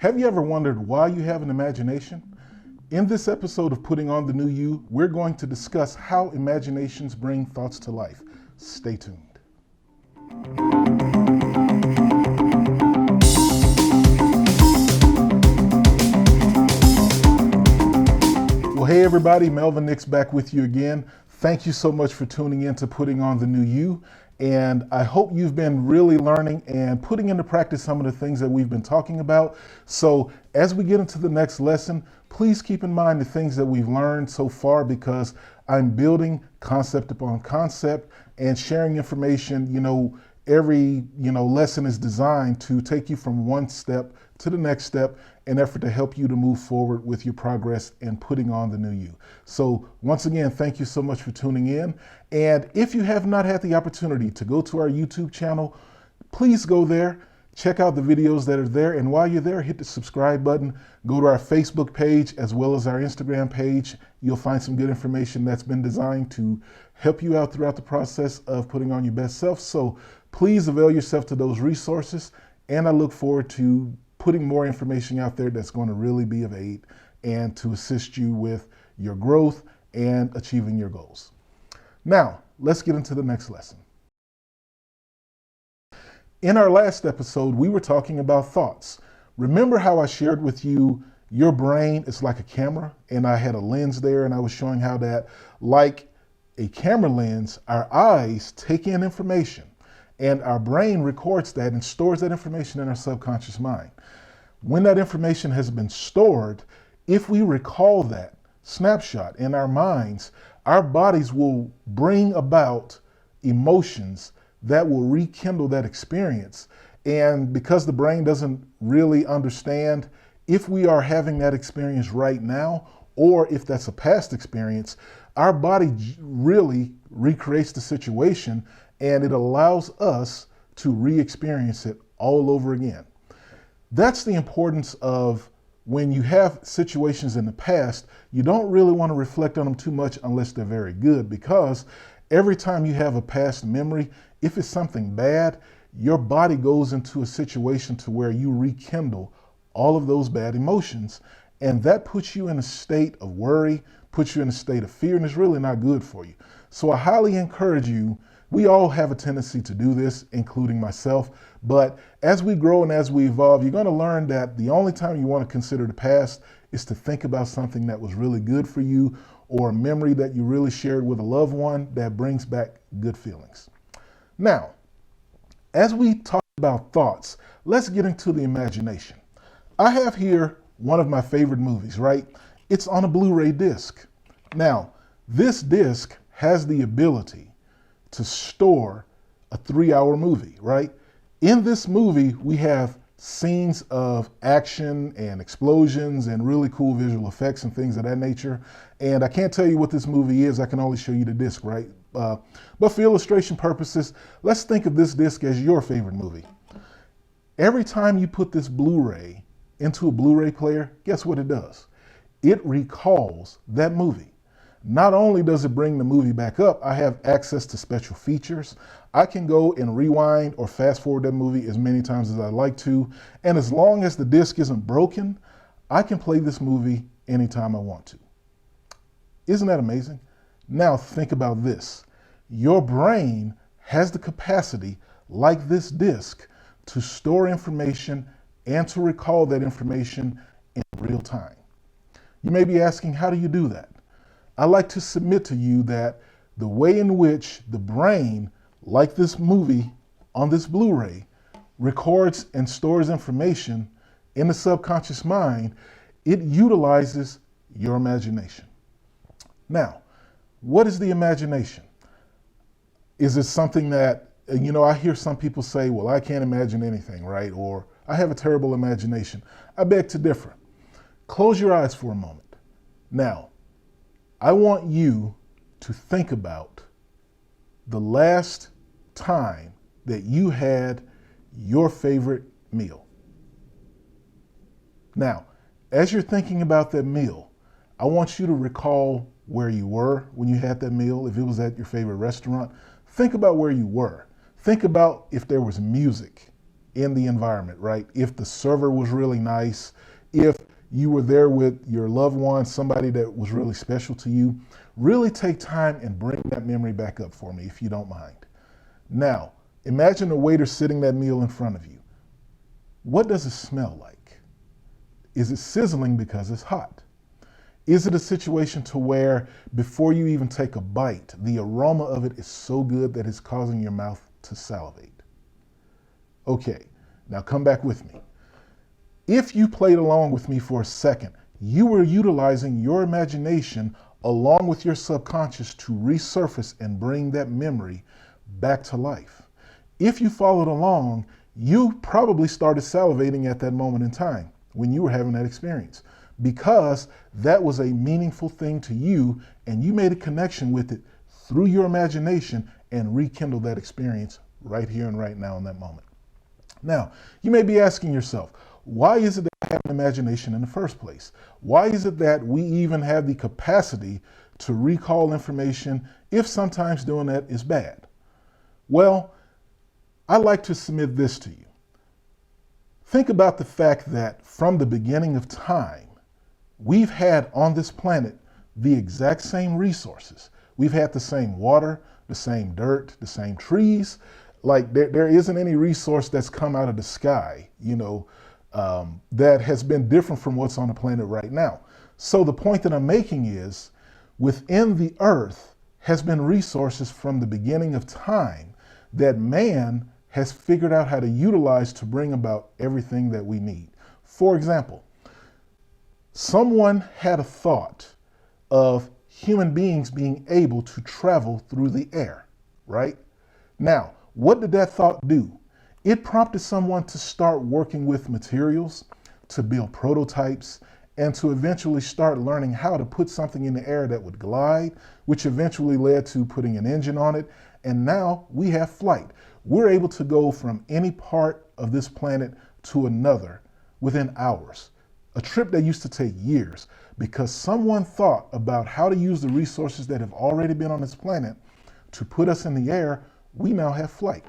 Have you ever wondered why you have an imagination? In this episode of Putting on the New You, we're going to discuss how imaginations bring thoughts to life. Stay tuned. Well, hey everybody, Melvin Nix back with you again. Thank you so much for tuning in to Putting on the New You. And I hope you've been really learning and putting into practice some of the things that we've been talking about. So as we get into the next lesson, please keep in mind the things that we've learned so far, because I'm building concept upon concept and sharing information. Every lesson is designed to take you from one step to the next step in effort to help you to move forward with your progress and putting on the new you. So once again, thank you so much for tuning in. And if you have not had the opportunity to go to our YouTube channel, please go there, check out the videos that are there. And while you're there, hit the subscribe button, go to our Facebook page as well as our Instagram page. You'll find some good information that's been designed to help you out throughout the process of putting on your best self. So please avail yourself to those resources. And I look forward to putting more information out there that's going to really be of aid and to assist you with your growth and achieving your goals. Now, let's get into the next lesson. In our last episode, we were talking about thoughts. Remember how I shared with you your brain is like a camera, and I had a lens there, and I was showing how that, like a camera lens, our eyes take in information, and our brain records that and stores that information in our subconscious mind. When that information has been stored, if we recall that snapshot in our minds, our bodies will bring about emotions that will rekindle that experience. And because the brain doesn't really understand if we are having that experience right now, or if that's a past experience, our body really recreates the situation, and it allows us to re-experience it all over again. That's the importance of when you have situations in the past, you don't really want to reflect on them too much unless they're very good, because every time you have a past memory, if it's something bad, your body goes into a situation to where you rekindle all of those bad emotions, and that puts you in a state of worry, puts you in a state of fear, and it's really not good for you. So I highly encourage you. We all have a tendency to do this, including myself, but as we grow and as we evolve, you're going to learn that the only time you want to consider the past is to think about something that was really good for you, or a memory that you really shared with a loved one that brings back good feelings. Now, as we talk about thoughts, let's get into the imagination. I have here one of my favorite movies, right? It's on a Blu-ray disc. Now, this disc has the ability to store a 3-hour movie, right? In this movie, we have scenes of action and explosions and really cool visual effects and things of that nature. And I can't tell you what this movie is. I can only show you the disc, right? But for illustration purposes, let's think of this disc as your favorite movie. Every time you put this Blu-ray into a Blu-ray player, guess what it does? It recalls that movie. Not only does it bring the movie back up, I have access to special features. I can go and rewind or fast forward that movie as many times as I like to. And as long as the disc isn't broken, I can play this movie anytime I want to. Isn't that amazing? Now think about this. Your brain has the capacity, like this disc, to store information and to recall that information in real time. You may be asking, how do you do that? I like to submit to you that the way in which the brain, like this movie on this Blu-ray, records and stores information in the subconscious mind, it utilizes your imagination. Now, what is the imagination? Is it something that, I hear some people say, well, I can't imagine anything, right? Or I have a terrible imagination. I beg to differ. Close your eyes for a moment. Now, I want you to think about the last time that you had your favorite meal. Now, as you're thinking about that meal, I want you to recall where you were when you had that meal. If it was at your favorite restaurant, think about where you were. Think about if there was music in the environment, right? If the server was really nice, if you were there with your loved one, somebody that was really special to you, really take time and bring that memory back up for me, if you don't mind. Now, imagine a waiter sitting that meal in front of you. What does it smell like? Is it sizzling because it's hot? Is it a situation to where before you even take a bite, the aroma of it is so good that it's causing your mouth to salivate? Okay, now come back with me. If you played along with me for a second, you were utilizing your imagination along with your subconscious to resurface and bring that memory back to life. If you followed along, you probably started salivating at that moment in time when you were having that experience, because that was a meaningful thing to you and you made a connection with it through your imagination and rekindled that experience right here and right now in that moment. Now, you may be asking yourself, why is it that I have an imagination in the first place? Why is it that we even have the capacity to recall information if sometimes doing that is bad? Well, I like to submit this to you. Think about the fact that from the beginning of time, we've had on this planet the exact same resources. We've had the same water, the same dirt, the same trees. Like there isn't any resource that's come out of the sky, that has been different from what's on the planet right now. So the point that I'm making is, within the earth has been resources from the beginning of time that man has figured out how to utilize to bring about everything that we need. For example, someone had a thought of human beings being able to travel through the air, right? Now, what did that thought do? It prompted someone to start working with materials, to build prototypes, and to eventually start learning how to put something in the air that would glide, which eventually led to putting an engine on it. And now we have flight. We're able to go from any part of this planet to another within hours. A trip that used to take years, because someone thought about how to use the resources that have already been on this planet to put us in the air. We now have flight.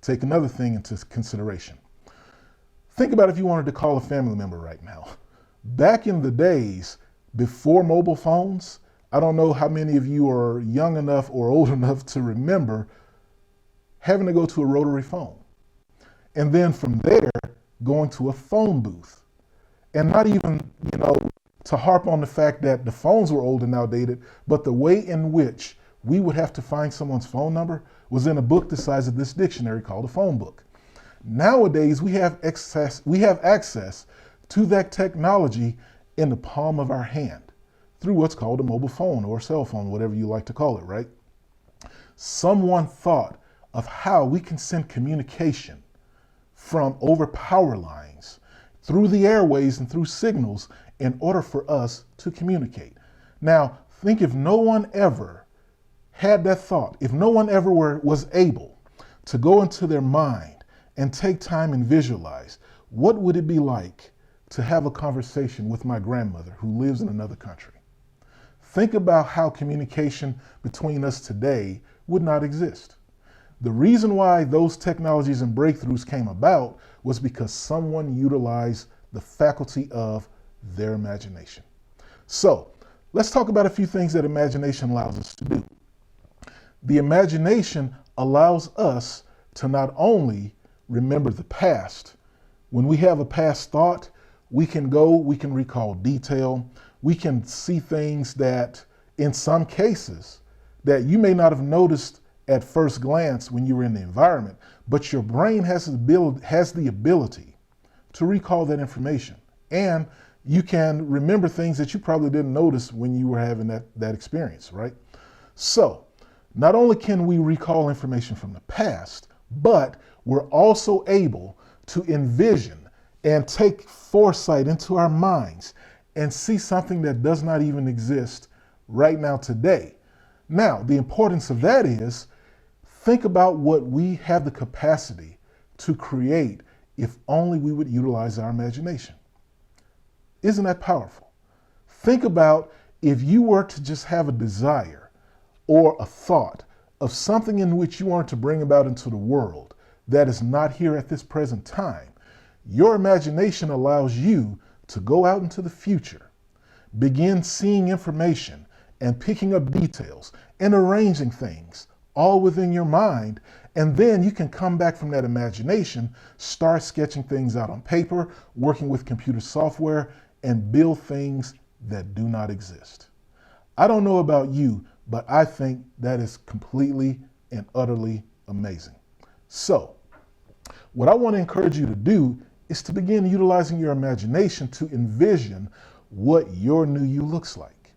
Take another thing into consideration. Think about if you wanted to call a family member right now. Back in the days before mobile phones, I don't know how many of you are young enough or old enough to remember having to go to a rotary phone. And then from there, going to a phone booth. And not even, to harp on the fact that the phones were old and outdated, but the way in which we would have to find someone's phone number was in a book the size of this dictionary called a phone book. Nowadays, we have access to that technology in the palm of our hand through what's called a mobile phone or cell phone, whatever you like to call it, right? Someone thought of how we can send communication from over power lines through the airways and through signals in order for us to communicate. Now, think if no one ever had that thought, if no one ever was able to go into their mind and take time and visualize, what would it be like to have a conversation with my grandmother who lives in another country? Think about how communication between us today would not exist. The reason why those technologies and breakthroughs came about was because someone utilized the faculty of their imagination. So let's talk about a few things that imagination allows us to do. The imagination allows us to not only remember the past. When we have a past thought, we can recall detail. We can see things that in some cases that you may not have noticed at first glance when you were in the environment, but your brain has the ability to recall that information. And you can remember things that you probably didn't notice when you were having that experience, right? So not only can we recall information from the past, but we're also able to envision and take foresight into our minds and see something that does not even exist right now today. Now, the importance of that is, think about what we have the capacity to create if only we would utilize our imagination. Isn't that powerful? Think about if you were to just have a desire or a thought of something in which you wanted to bring about into the world that is not here at this present time. Your imagination allows you to go out into the future, begin seeing information and picking up details and arranging things all within your mind. And then you can come back from that imagination, start sketching things out on paper, working with computer software, and build things that do not exist. I don't know about you, but I think that is completely and utterly amazing. So, what I want to encourage you to do is to begin utilizing your imagination to envision what your new you looks like.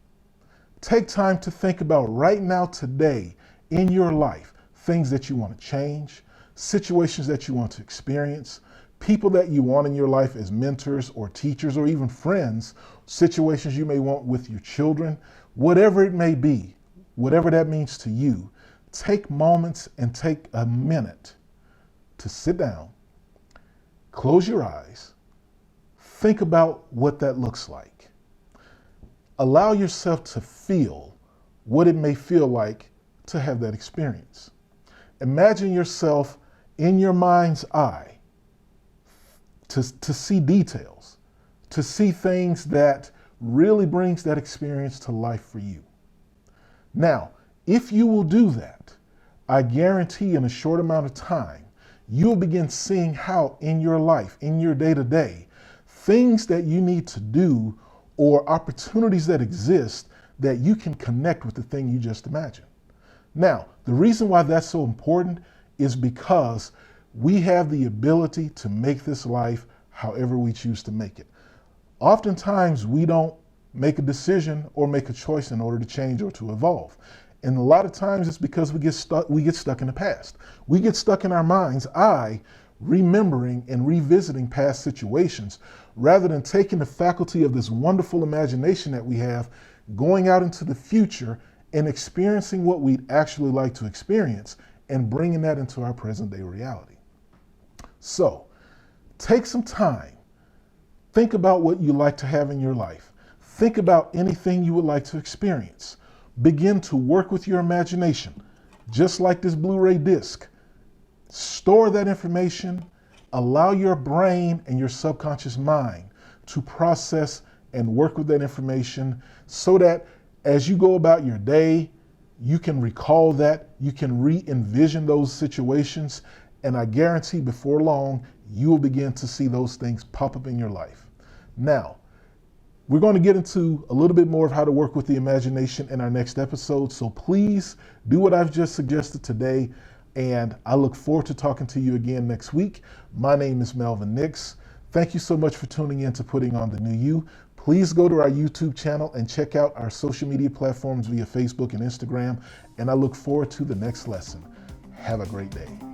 Take time to think about right now, today, in your life, things that you want to change, situations that you want to experience, people that you want in your life as mentors or teachers or even friends, situations you may want with your children, whatever it may be, whatever that means to you. Take moments and take a minute to sit down, close your eyes, think about what that looks like. Allow yourself to feel what it may feel like to have that experience. Imagine yourself in your mind's eye to see details, to see things that really brings that experience to life for you. Now, if you will do that, I guarantee in a short amount of time, you'll begin seeing how in your life, in your day-to-day, things that you need to do or opportunities that exist that you can connect with the thing you just imagined. Now, the reason why that's so important is because we have the ability to make this life however we choose to make it. Oftentimes, we don't make a decision or make a choice in order to change or to evolve. And a lot of times it's because we get stuck in the past. We get stuck in our mind's eye, remembering and revisiting past situations, rather than taking the faculty of this wonderful imagination that we have, going out into the future and experiencing what we'd actually like to experience and bringing that into our present day reality. So, take some time. Think about what you like to have in your life. Think about anything you would like to experience. Begin to work with your imagination, just like this Blu-ray disc. Store that information, allow your brain and your subconscious mind to process and work with that information so that as you go about your day, you can recall that, you can re-envision those situations, and I guarantee before long, you will begin to see those things pop up in your life. Now, we're going to get into a little bit more of how to work with the imagination in our next episode, so please do what I've just suggested today, and I look forward to talking to you again next week. My name is Melvin Nix. Thank you so much for tuning in to Putting on the New You. Please go to our YouTube channel and check out our social media platforms via Facebook and Instagram, and I look forward to the next lesson. Have a great day.